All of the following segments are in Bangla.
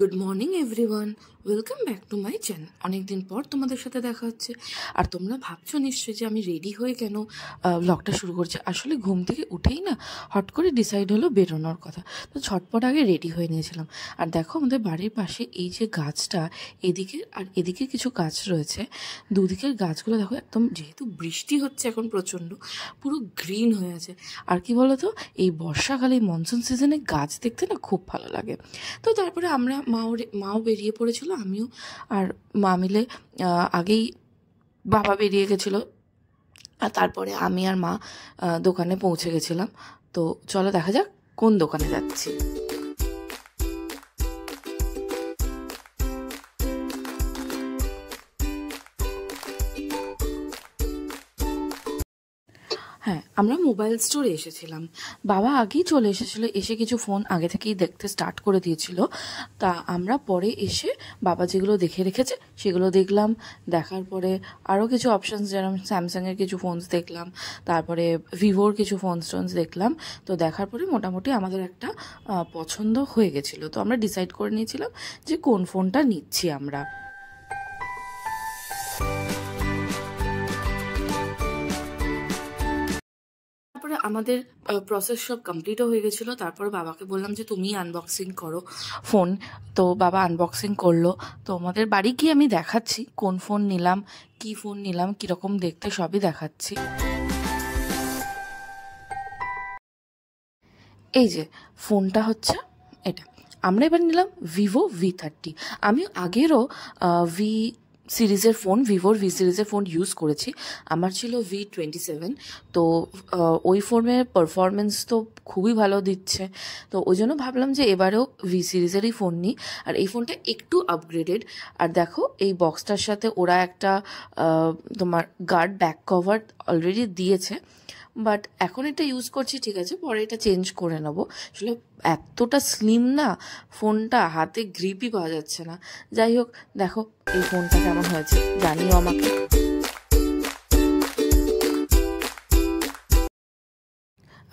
Good morning everyone, welcome back to my channel. অনেকদিন পর তোমাদের সাথে দেখা হচ্ছে। আর তোমরা ভাবছো নিশ্চয়ই যে আমি রেডি হয়ে কেন ব্লগটা শুরু করছি। আসলে ঘুম থেকে উঠেই না হট করে ডিসাইড হলো বেরোনোর কথা, তো ছটপট আগে রেডি হয়ে নিয়েছিলাম। আর দেখো আমাদের বাড়ির পাশে এই যে গাছটা, এদিকে আর এদিকে কিছু গাছ রয়েছে, দুদিকের গাছগুলো দেখো একদম, যেহেতু বৃষ্টি হচ্ছে এখন প্রচণ্ড, পুরো গ্রিন হয়ে আছে। আর কি বলতো, এই বর্ষাকালে মনসুন সিজনে গাছ দেখতে না খুব ভালো লাগে। তো তারপরে আমরা মাও বেরিয়ে পড়েছিল, আমিও আর মা মিলে আগেই বাবা বেরিয়ে গেছিলো, আর তারপরে আমি আর মা দোকানে পৌঁছে গেছিলাম। তো চলো দেখা যাক কোন দোকানে যাচ্ছি। হ্যাঁ, আমরা মোবাইল স্টোরে এসেছিলাম। বাবা আগেই চলে এসেছিলো, এসে কিছু ফোন আগে থেকেই দেখতে স্টার্ট করে দিয়েছিল। তা আমরা পরে এসে বাবা যেগুলো দেখে রেখেছে সেগুলো দেখলাম। দেখার পরে আরও কিছু অপশানস, যেরকম স্যামসাংয়ের কিছু ফোনস দেখলাম, তারপরে ভিভোর কিছু টোনস দেখলাম। তো দেখার পরে মোটামুটি আমাদের একটা পছন্দ হয়ে গেছিলো। তো আমরা ডিসাইড করে নিয়েছিলাম যে কোন ফোনটা নিচ্ছি আমরা। তারপরে আমাদের প্রসেস সব কমপ্লিটও হয়ে গেছিলো। তারপর বাবাকে বললাম যে তুমি আনবক্সিং করো ফোন। তো বাবা আনবক্সিং করলো। তো আমাদের বাড়ি গিয়ে আমি দেখাচ্ছি কোন ফোন নিলাম, কি ফোন নিলাম, কীরকম দেখতে, সবই দেখাচ্ছি। এই যে ফোনটা হচ্ছে এটা, আমরা এবার নিলাম ভিভো V30। আমি আগেরও ভিভোর ভি সিরিজের ফোন ইউজ করেছি। আমার ছিল V27। তো ওই ফোনের পারফরমেন্স তো খুবই ভালো দিচ্ছে। তো ওই জন্য ভাবলাম যে এবারেও ভি সিরিজেরই ফোন নিই। আর এই ফোনটা একটু আপগ্রেডেড। আর দেখো এই বক্সটার সাথে ওরা একটা তোমার গার্ড ব্যাক কভার অলরেডি দিয়েছে, বাট এখন এটা ইউজ করছি, ঠিক আছে, পরে এটা চেঞ্জ করে নেবো। আসলে এতটা স্লিম না ফোনটা, হাতে গ্রিপই পাওয়া যাচ্ছে না। যাই হোক, দেখো এই ফোনটা কেমন হয়েছে জানিও আমাকে।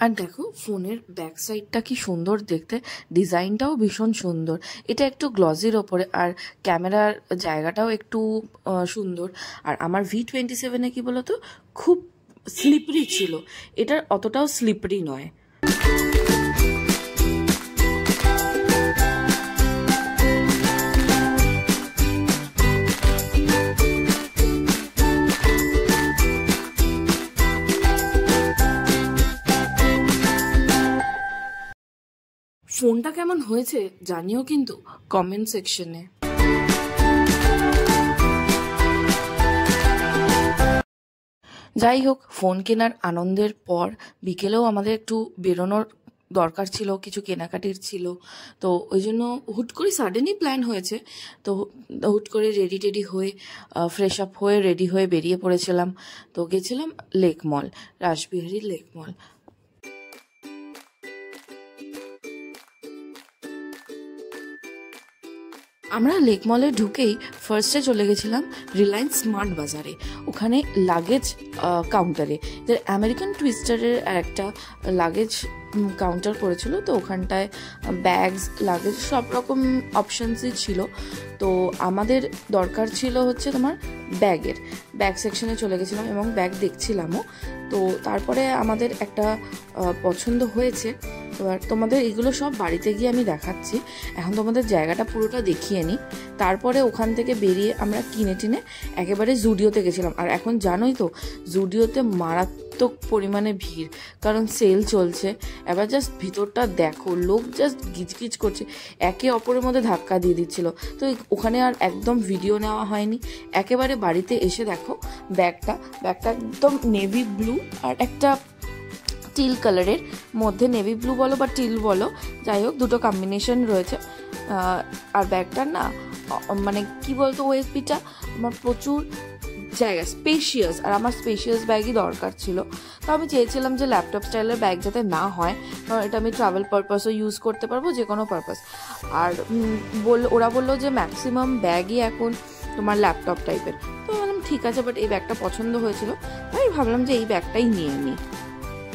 আর দেখো ফোনের ব্যাক সাইডটা কি সুন্দর দেখতে, ডিজাইনটাও ভীষণ সুন্দর। এটা একটু গ্লসির ওপরে, আর ক্যামেরার জায়গাটাও একটু সুন্দর। আর আমার V27 কি বলতো, খুব স্লিপারি ছিল, এটার অতটাও স্লিপারি নয়। ফোনটা কেমন হয়েছে জানিও কিন্তু কমেন্ট সেকশনে। যাই হোক, ফোন কেনার আনন্দের পর বিকেলেও আমাদের একটু বেরোনোর দরকার ছিল, কিছু কেনাকাটির ছিল। তো ওই জন্য হুট করে সাডেনই প্ল্যান হয়েছে। তো হুট করে রেডি হয়ে ফ্রেশ আপ হয়ে রেডি হয়ে বেরিয়ে পড়েছিলাম। তো গেছিলাম লেক মল, রাসবিহারী লেক মল। আমরা লেক মলে ঢুকেই ফার্স্টে চলে গেছিলাম রিলায়েন্স স্মার্ট বাজারে। ওখানে লাগেজ কাউন্টারে আমেরিকান টুইস্টারের একটা লাগেজ কাউন্টার করেছিল। তো ওখানটায় ব্যাগস, লাগেজ সব রকম অপশানসই ছিল। তো আমাদের দরকার ছিল হচ্ছে তোমার ব্যাগ সেকশনে চলে গেছিলাম এবং ব্যাগ দেখছিলামও। তো তারপরে আমাদের একটা পছন্দ হয়েছে। এবার তোমাদের এগুলো সব বাড়িতে গিয়ে আমি দেখাচ্ছি। এখন তোমাদের জায়গাটা পুরোটা দেখিয়ে নিই। তারপরে ওখান থেকে বেরিয়ে আমরা কিনে টিনে একেবারে জুডিওতে গেছিলাম। আর এখন জানোই তো জুডিওতে মারাত্মক পরিমাণে ভিড়, কারণ সেল চলছে। এবার জাস্ট ভিতরটা দেখো, লোক জাস্ট গিজগিজ করছে, একে অপরের মধ্যে ধাক্কা দিয়ে দিচ্ছিল। তো ওখানে আর একদম ভিডিও নেওয়া হয়নি। একেবারে বাড়িতে এসে দেখো ব্যাগটা একদম নেভি ব্লু আর একটা টিল কালারের মধ্যে, নেভি ব্লু বলো বা টিল বলো, যাই হোক দুটো কম্বিনেশন রয়েছে। আর ব্যাগটার না মানে কি বলতো, ওএসপিটা আমার প্রচুর জায়গা, স্পেশিয়াস, আর আমার স্পেশিয়াস ব্যাগই দরকার ছিল। তো আমি চেয়েছিলাম যে ল্যাপটপ স্টাইলের ব্যাগ যাতে না হয়, কারণ এটা আমি ট্রাভেল পারপাসও ইউজ করতে পারবো, যে কোনো পারপাস। আর ওরা বললো যে ম্যাক্সিমাম ব্যাগই এখন তোমার ল্যাপটপ টাইপের। তো বললাম ঠিক আছে, বাট এই ব্যাগটা পছন্দ হয়েছিল, তাই ভাবলাম যে এই ব্যাগটাই নিয়ে নিই।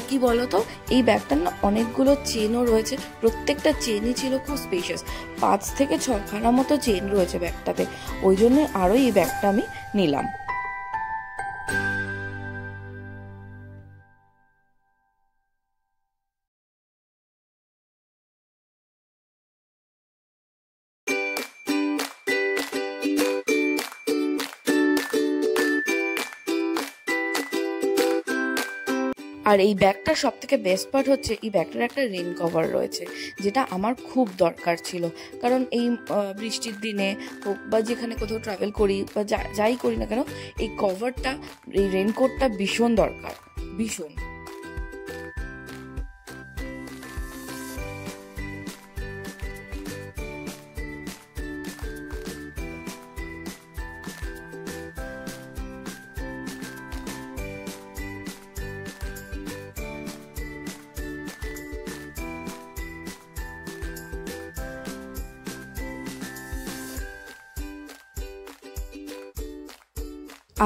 কি বলতো, এই ব্যাগটার না অনেকগুলো চেনও রয়েছে, প্রত্যেকটা চেনই ছিল খুব স্পেশাস, 5 থেকে 6খানা মতো চেন রয়েছে ব্যাগটাতে, ওই জন্য আরও এই ব্যাগটা আমি নিলাম। আর এই ব্যাগটার সব থেকে বেস্ট পার্ট হচ্ছে এই ব্যাগটার একটা রেন কভার রয়েছে, যেটা আমার খুব দরকার ছিল, কারণ এই বৃষ্টির দিনে হোক বা যেখানে কোথাও ট্রাভেল করি বা যাই করি না কেন, এই কভারটা, এই রেনকোটটা ভীষণ দরকার, ভীষণ।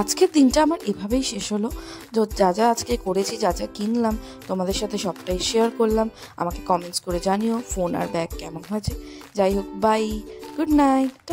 আজকের দিনটা আমার এভাবেই শেষ হলো। যা যা আজকে করেছি, যা যা কিনলাম, তোমাদের সাথে সবটাই শেয়ার করলাম। আমাকে কমেন্টস করে জানিও ফোন আর ব্যাগ কেমন হয়েছে। যাই হোক, বাই, গুড নাইট।